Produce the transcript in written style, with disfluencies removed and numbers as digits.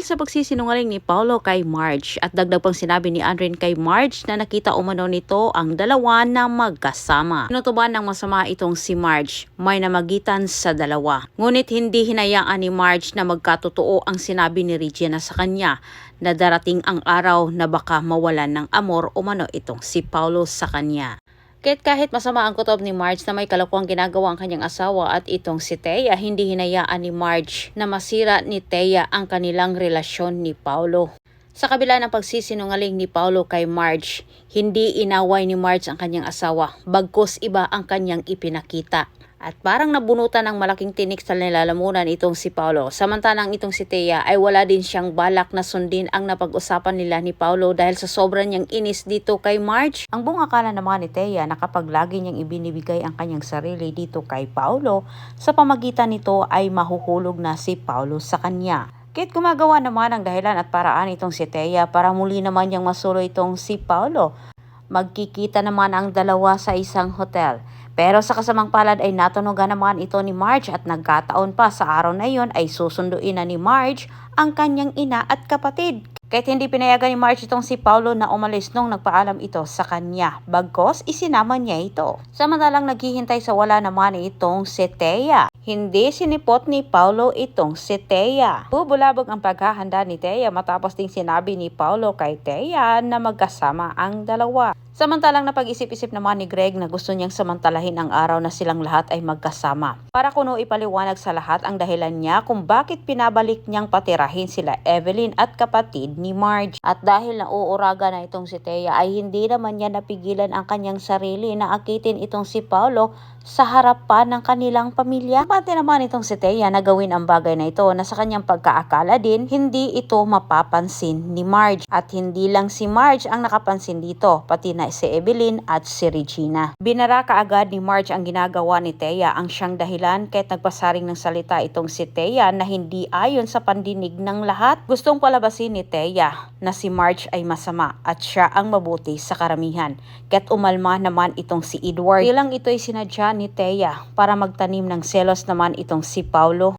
Dahil sa pagsisinungaling ni Paolo kay Marge at dagdag pang sinabi ni Andren kay Marge na nakita umano nito ang dalawa na magkasama. Pinutuban ng masama itong si Marge, may namagitan sa dalawa. Ngunit hindi hinayaan ni Marge na magkatotoo ang sinabi ni Regina sa kanya na darating ang araw na baka mawalan ng amor umano itong si Paolo sa kanya. Kahit masama ang kutob ni Marge na may kalokohang ginagawa ang kanyang asawa at itong si Thea, hindi hinayaan ni Marge na masira ni Thea ang kanilang relasyon ni Paolo. Sa kabila ng pagsisinungaling ni Paolo kay Marge, hindi inaway ni Marge ang kanyang asawa, bagkus iba ang kanyang ipinakita. At parang nabunutan ng malaking tinik sa nilalamunan itong si Paolo. Samantalang itong si Thea ay wala din siyang balak na sundin ang napag-usapan nila ni Paolo dahil sa sobrang niyang inis dito kay Marge. Ang buong akala naman ni Thea na kapag lagi niyang ibinibigay ang kanyang sarili dito kay Paolo, sa pamagitan nito ay mahuhulog na si Paolo sa kanya. Kahit gumagawa naman ang dahilan at paraan itong si Thea para muli naman niyang masulo itong si Paolo. Magkikita naman ang dalawa sa isang hotel. Pero sa kasamang palad ay natunugan naman ito ni Marge at nagkataon pa sa araw na iyon ay susunduin na ni Marge ang kanyang ina at kapatid. Kahit hindi pinayagan ni Marge itong si Paolo na umalis nung nagpaalam ito sa kanya, bagkos isinama niya ito. Samantalang naghihintay sa wala naman itong si Thea. Hindi sinipot ni Paolo itong si Thea. Bubulabog ang paghahanda ni Thea matapos ding sinabi ni Paolo kay Thea na magkasama ang dalawa. Samantalang napag-isip-isip naman ni Greg na gusto niyang samantalahin ang araw na silang lahat ay magkasama. Para kuno ipaliwanag sa lahat ang dahilan niya kung bakit pinabalik niyang patirahin sila Evelyn at kapatid ni Marge. At dahil nauuraga na itong si Thea ay hindi naman niya napigilan ang kanyang sarili na akitin itong si Paolo sa harapan ng kanilang pamilya. Pati naman itong si Thea na gawin ang bagay na ito na sa kanyang pagkaakala din hindi ito mapapansin ni Marge. At hindi lang si Marge ang nakapansin dito, pati na si Evelyn at si Regina. Binara kaagad ni Marge ang ginagawa ni Thea ang siyang dahilan kahit nagpasaring ng salita itong si Thea na hindi ayon sa pandinig ng lahat. Gustong palabasin ni Thea na si Marge ay masama at siya ang mabuti sa karamihan. Kahit umalma naman itong si Edward. Ilang ito'y sinadya ni Thea para magtanim ng selos naman itong si Paolo.